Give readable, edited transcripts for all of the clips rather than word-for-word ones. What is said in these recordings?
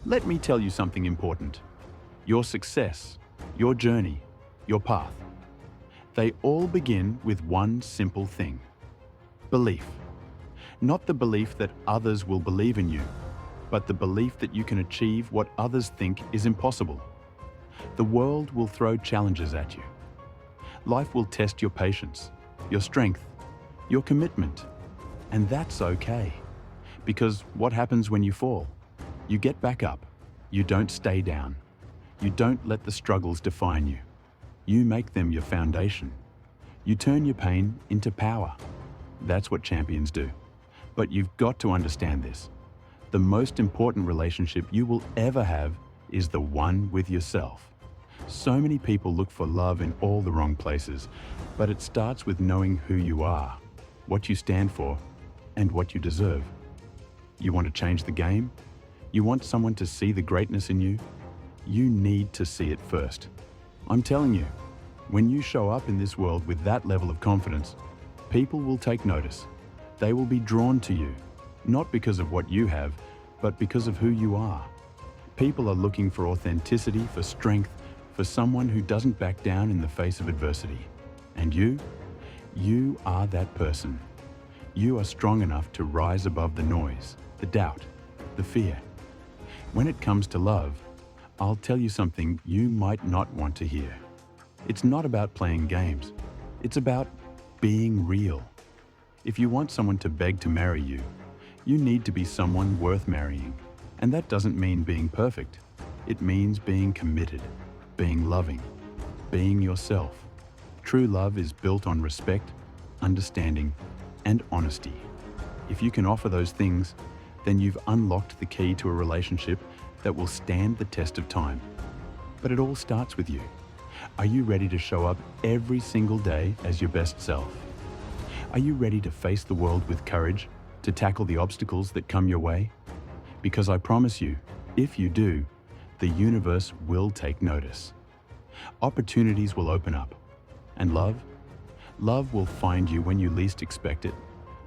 Let me tell you something important. Your success, your journey, your path, they all begin with one simple thing: belief. Not the belief that others will believe in you, but the belief that you can achieve what others think is impossible. The world will throw challenges at you. Life will test your patience, your strength, your commitment. And that's okay. Because what happens when you fall? You get back up. You don't stay down. You don't let the struggles define you. You make them your foundation. You turn your pain into power. That's what champions do. But you've got to understand this. The most important relationship you will ever have is the one with yourself. So many people look for love in all the wrong places, but it starts with knowing who you are, what you stand for, and what you deserve. You want to change the game? You want someone to see the greatness in you? You need to see it first. I'm telling you, when you show up in this world with that level of confidence, people will take notice. They will be drawn to you, not because of what you have, but because of who you are. People are looking for authenticity, for strength, for someone who doesn't back down in the face of adversity. And you are that person. You are strong enough to rise above the noise, the doubt, the fear. When it comes to love, I'll tell you something you might not want to hear. It's not about playing games. It's about being real. If you want someone to beg to marry you, you need to be someone worth marrying. And that doesn't mean being perfect. It means being committed, being loving, being yourself. True love is built on respect, understanding, and honesty. If you can offer those things, then you've unlocked the key to a relationship that will stand the test of time. But it all starts with you. Are you ready to show up every single day as your best self? Are you ready to face the world with courage, to tackle the obstacles that come your way? Because I promise you, if you do, the universe will take notice. Opportunities will open up. And love will find you when you least expect it,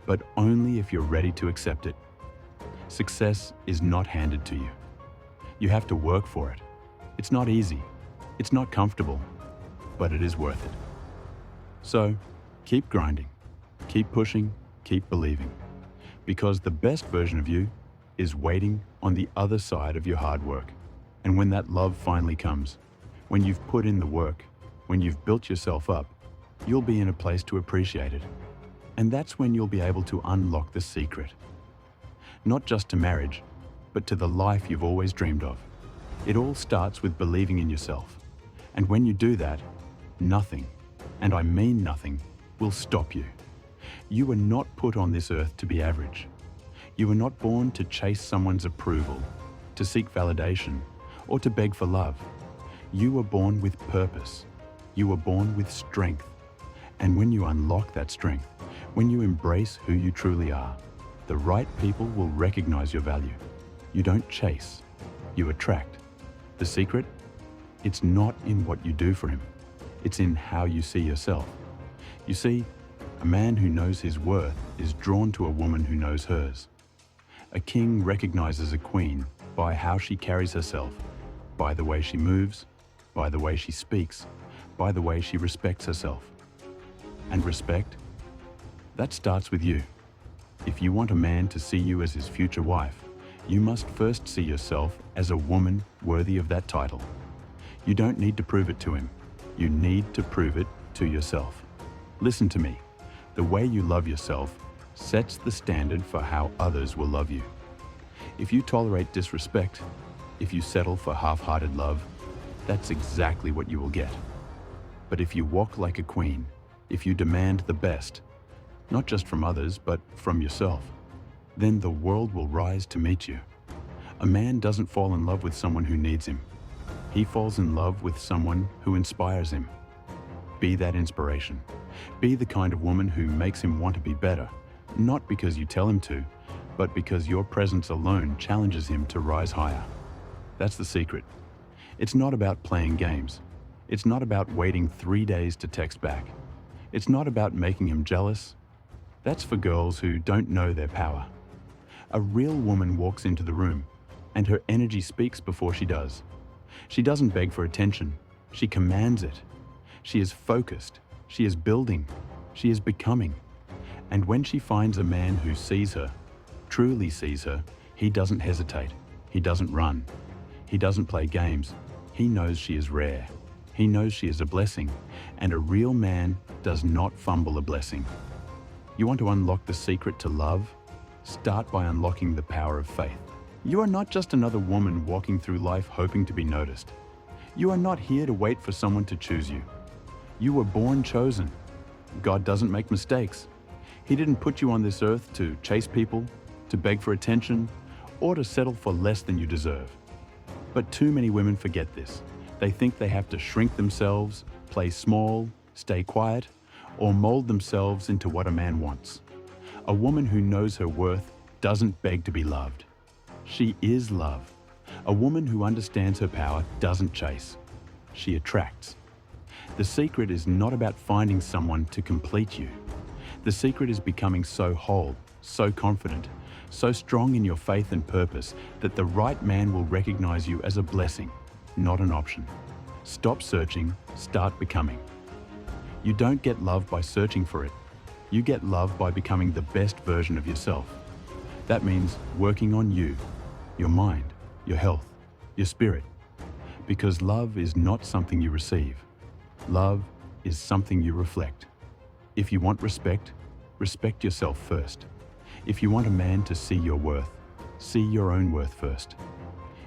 but only if you're ready to accept it. Success is not handed to you. You have to work for it. It's not easy. It's not comfortable, but it is worth it. So, keep grinding, keep pushing, keep believing. Because the best version of you is waiting on the other side of your hard work. And when that love finally comes, when you've put in the work, when you've built yourself up, you'll be in a place to appreciate it. And that's when you'll be able to unlock the secret. Not just to marriage, but to the life you've always dreamed of. It all starts with believing in yourself. And when you do that, nothing, and I mean nothing, will stop you. You were not put on this earth to be average. You were not born to chase someone's approval, to seek validation, or to beg for love. You were born with purpose. You were born with strength. And when you unlock that strength, when you embrace who you truly are, the right people will recognize your value. You don't chase, you attract. The secret? It's not in what you do for him. It's in how you see yourself. You see, a man who knows his worth is drawn to a woman who knows hers. A king recognizes a queen by how she carries herself, by the way she moves, by the way she speaks, by the way she respects herself. And respect? That starts with you. If you want a man to see you as his future wife, you must first see yourself as a woman worthy of that title. You don't need to prove it to him. You need to prove it to yourself. Listen to me. The way you love yourself sets the standard for how others will love you. If you tolerate disrespect, if you settle for half-hearted love, that's exactly what you will get. But if you walk like a queen, if you demand the best, not just from others, but from yourself, then the world will rise to meet you. A man doesn't fall in love with someone who needs him. He falls in love with someone who inspires him. Be that inspiration. Be the kind of woman who makes him want to be better, not because you tell him to, but because your presence alone challenges him to rise higher. That's the secret. It's not about playing games. It's not about waiting 3 days to text back. It's not about making him jealous. That's for girls who don't know their power. A real woman walks into the room. and her energy speaks before she does. She doesn't beg for attention, she commands it. She is focused, she is building, she is becoming. And when she finds a man who sees her, truly sees her, he doesn't hesitate, he doesn't run, he doesn't play games. He knows she is rare, he knows she is a blessing, and a real man does not fumble a blessing. You want to unlock the secret to love? Start by unlocking the power of faith. You are not just another woman walking through life hoping to be noticed. You are not here to wait for someone to choose you. You were born chosen. God doesn't make mistakes. He didn't put you on this earth to chase people, to beg for attention, or to settle for less than you deserve. But too many women forget this. They think they have to shrink themselves, play small, stay quiet, or mold themselves into what a man wants. A woman who knows her worth doesn't beg to be loved. She is love. A woman who understands her power doesn't chase. She attracts. The secret is not about finding someone to complete you. The secret is becoming so whole, so confident, so strong in your faith and purpose that the right man will recognize you as a blessing, not an option. Stop searching, start becoming. You don't get love by searching for it. You get love by becoming the best version of yourself. That means working on you, your mind, your health, your spirit. Because love is not something you receive. Love is something you reflect. If you want respect, respect yourself first. If you want a man to see your worth, see your own worth first.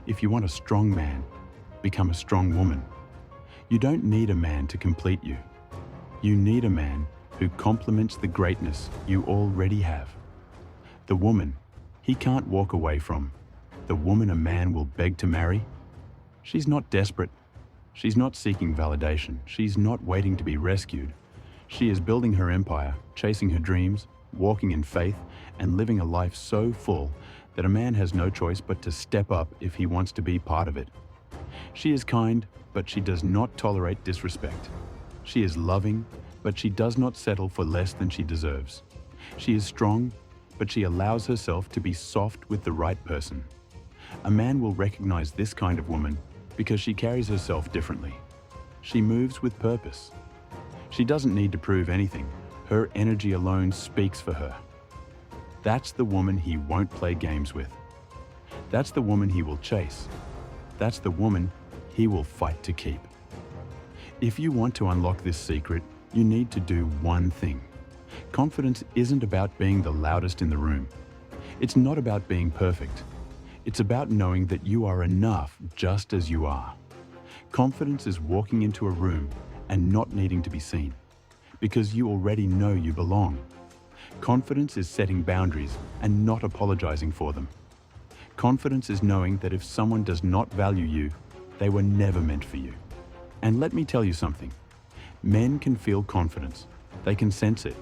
If you want a strong man, become a strong woman. You don't need a man to complete you. You need a man who complements the greatness you already have. The woman he can't walk away from. The woman a man will beg to marry. She's not desperate. She's not seeking validation. She's not waiting to be rescued. She is building her empire, chasing her dreams, walking in faith, and living a life so full that a man has no choice but to step up if he wants to be part of it. She is kind, but she does not tolerate disrespect. She is loving, but she does not settle for less than she deserves. She is strong, but she allows herself to be soft with the right person. A man will recognize this kind of woman because she carries herself differently. She moves with purpose. She doesn't need to prove anything. Her energy alone speaks for her. That's the woman he won't play games with. That's the woman he will chase. That's the woman he will fight to keep. If you want to unlock this secret, you need to do one thing. Confidence isn't about being the loudest in the room. It's not about being perfect. It's about knowing that you are enough just as you are. Confidence is walking into a room and not needing to be seen, because you already know you belong. Confidence is setting boundaries and not apologizing for them. Confidence is knowing that if someone does not value you, they were never meant for you. And let me tell you something. Men can feel confidence. They can sense it.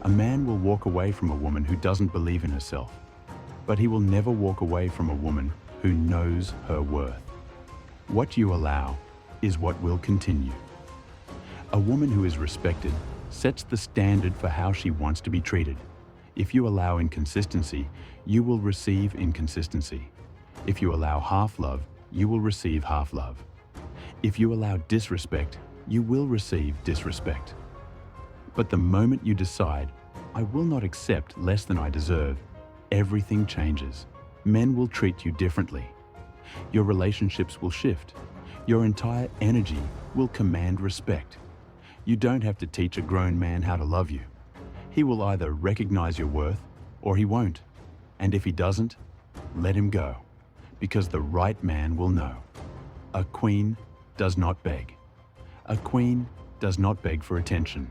A man will walk away from a woman who doesn't believe in herself, but he will never walk away from a woman who knows her worth. What you allow is what will continue. A woman who is respected sets the standard for how she wants to be treated. If you allow inconsistency, you will receive inconsistency. If you allow half love, you will receive half love. If you allow disrespect, you will receive disrespect. But the moment you decide, I will not accept less than I deserve, everything changes. Men will treat you differently. Your relationships will shift. Your entire energy will command respect. You don't have to teach a grown man how to love you. He will either recognize your worth or he won't. And if he doesn't, let him go, because the right man will know. A queen does not beg. A queen does not beg for attention.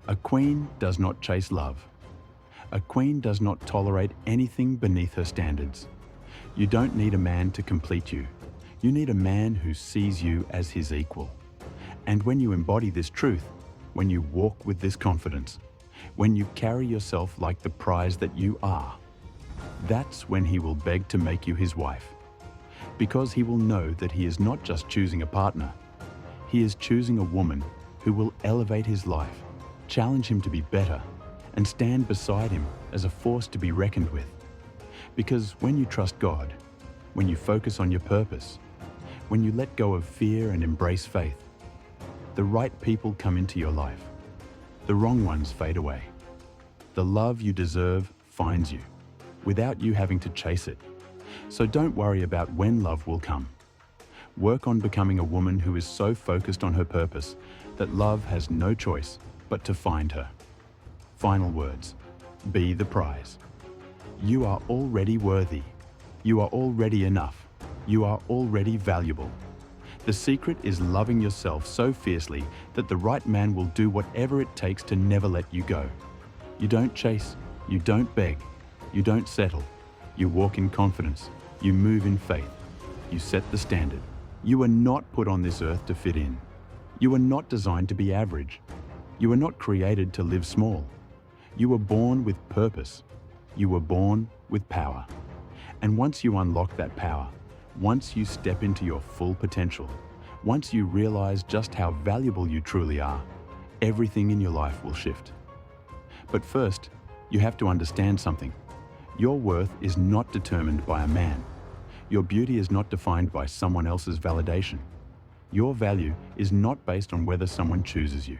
A queen does not chase love. A queen does not tolerate anything beneath her standards. You don't need a man to complete you. You need a man who sees you as his equal. And when you embody this truth, when you walk with this confidence, when you carry yourself like the prize that you are, that's when he will beg to make you his wife. Because he will know that he is not just choosing a partner, he is choosing a woman who will elevate his life, challenge him to be better, and stand beside him as a force to be reckoned with. Because when you trust God, when you focus on your purpose, when you let go of fear and embrace faith, the right people come into your life. The wrong ones fade away. The love you deserve finds you, without you having to chase it. So don't worry about when love will come. Work on becoming a woman who is so focused on her purpose that love has no choice but to find her. Final words. Be the prize. You are already worthy. You are already enough. You are already valuable. The secret is loving yourself so fiercely that the right man will do whatever it takes to never let you go. You don't chase. You don't beg. You don't settle. You walk in confidence. You move in faith. You set the standard. You are not put on this earth to fit in. You are not designed to be average. You are not created to live small. You were born with purpose. You were born with power. And once you unlock that power, once you step into your full potential, once you realize just how valuable you truly are, everything in your life will shift. But first, you have to understand something. Your worth is not determined by a man. Your beauty is not defined by someone else's validation. Your value is not based on whether someone chooses you.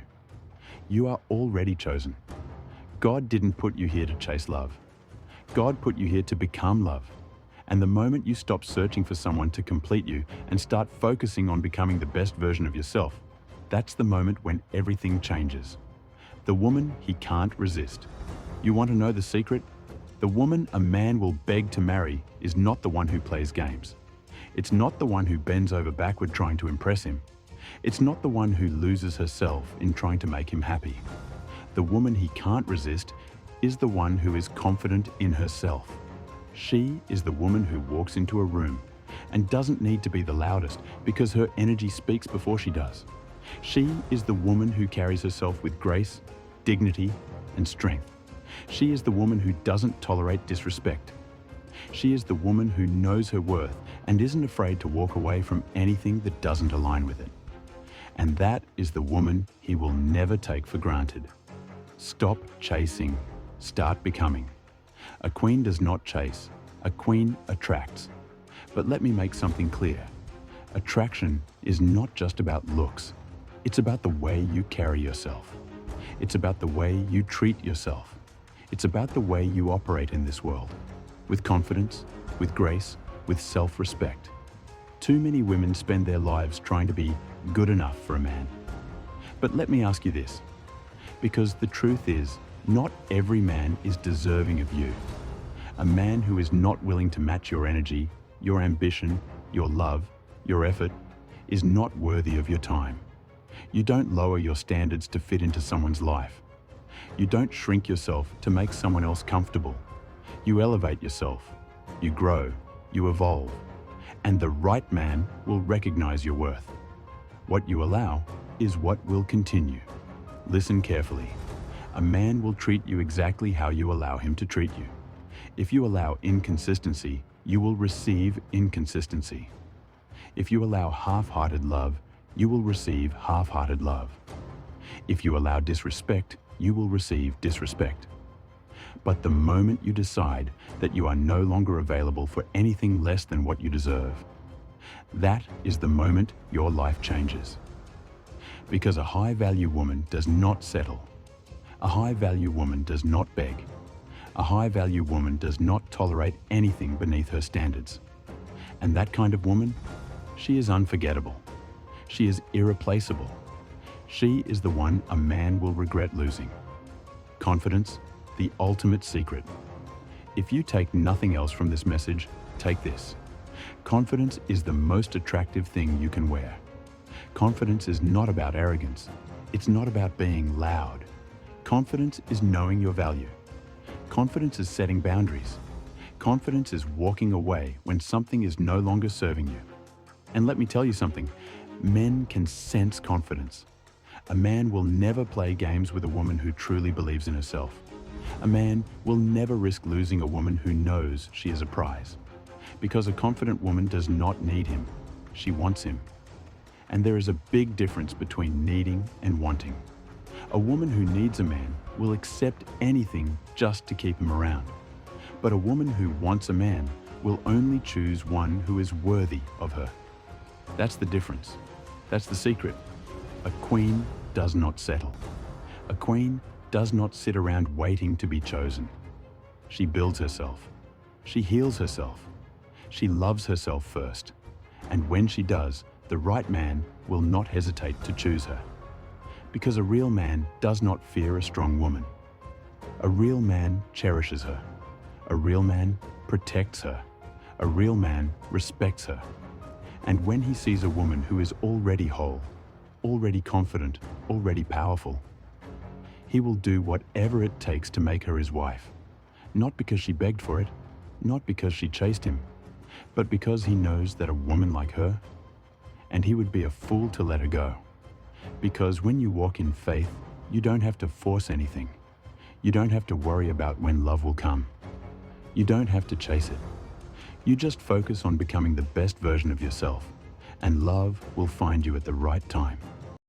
You are already chosen. God didn't put you here to chase love. God put you here to become love. And the moment you stop searching for someone to complete you and start focusing on becoming the best version of yourself, that's the moment when everything changes. The woman he can't resist. You want to know the secret? The woman a man will beg to marry is not the one who plays games. It's not the one who bends over backward trying to impress him. It's not the one who loses herself in trying to make him happy. The woman he can't resist is the one who is confident in herself. She is the woman who walks into a room and doesn't need to be the loudest because her energy speaks before she does. She is the woman who carries herself with grace, dignity, and strength. She is the woman who doesn't tolerate disrespect. She is the woman who knows her worth and isn't afraid to walk away from anything that doesn't align with it. And that is the woman he will never take for granted. Stop chasing. Start becoming. A queen does not chase. A queen attracts. But let me make something clear. Attraction is not just about looks. It's about the way you carry yourself. It's about the way you treat yourself. It's about the way you operate in this world. With confidence, with grace, with self-respect. Too many women spend their lives trying to be good enough for a man. But let me ask you this, because the truth is, not every man is deserving of you. A man who is not willing to match your energy, your ambition, your love, your effort, is not worthy of your time. You don't lower your standards to fit into someone's life. You don't shrink yourself to make someone else comfortable. You elevate yourself, you grow, you evolve, and the right man will recognize your worth. What you allow is what will continue. Listen carefully. A man will treat you exactly how you allow him to treat you. If you allow inconsistency, you will receive inconsistency. If you allow half-hearted love, you will receive half-hearted love. If you allow disrespect, you will receive disrespect. But the moment you decide that you are no longer available for anything less than what you deserve, that is the moment your life changes. Because a high-value woman does not settle. A high-value woman does not beg. A high-value woman does not tolerate anything beneath her standards. And that kind of woman, she is unforgettable. She is irreplaceable. She is the one a man will regret losing. Confidence, the ultimate secret. If you take nothing else from this message, take this. Confidence is the most attractive thing you can wear. Confidence is not about arrogance. It's not about being loud. Confidence is knowing your value. Confidence is setting boundaries. Confidence is walking away when something is no longer serving you. And let me tell you something, men can sense confidence. A man will never play games with a woman who truly believes in herself. A man will never risk losing a woman who knows she is a prize. Because a confident woman does not need him. She wants him. And there is a big difference between needing and wanting. A woman who needs a man will accept anything just to keep him around. But a woman who wants a man will only choose one who is worthy of her. That's the difference. That's the secret. A queen does not settle. A queen does not sit around waiting to be chosen. She builds herself. She heals herself. She loves herself first. And when she does, the right man will not hesitate to choose her. Because a real man does not fear a strong woman. A real man cherishes her. A real man protects her. A real man respects her. And when he sees a woman who is already whole, already confident, already powerful, he will do whatever it takes to make her his wife. Not because she begged for it, not because she chased him, but because he knows that a woman like her, and he would be a fool to let her go. Because when you walk in faith, you don't have to force anything. You don't have to worry about when love will come. You don't have to chase it. You just focus on becoming the best version of yourself, and love will find you at the right time.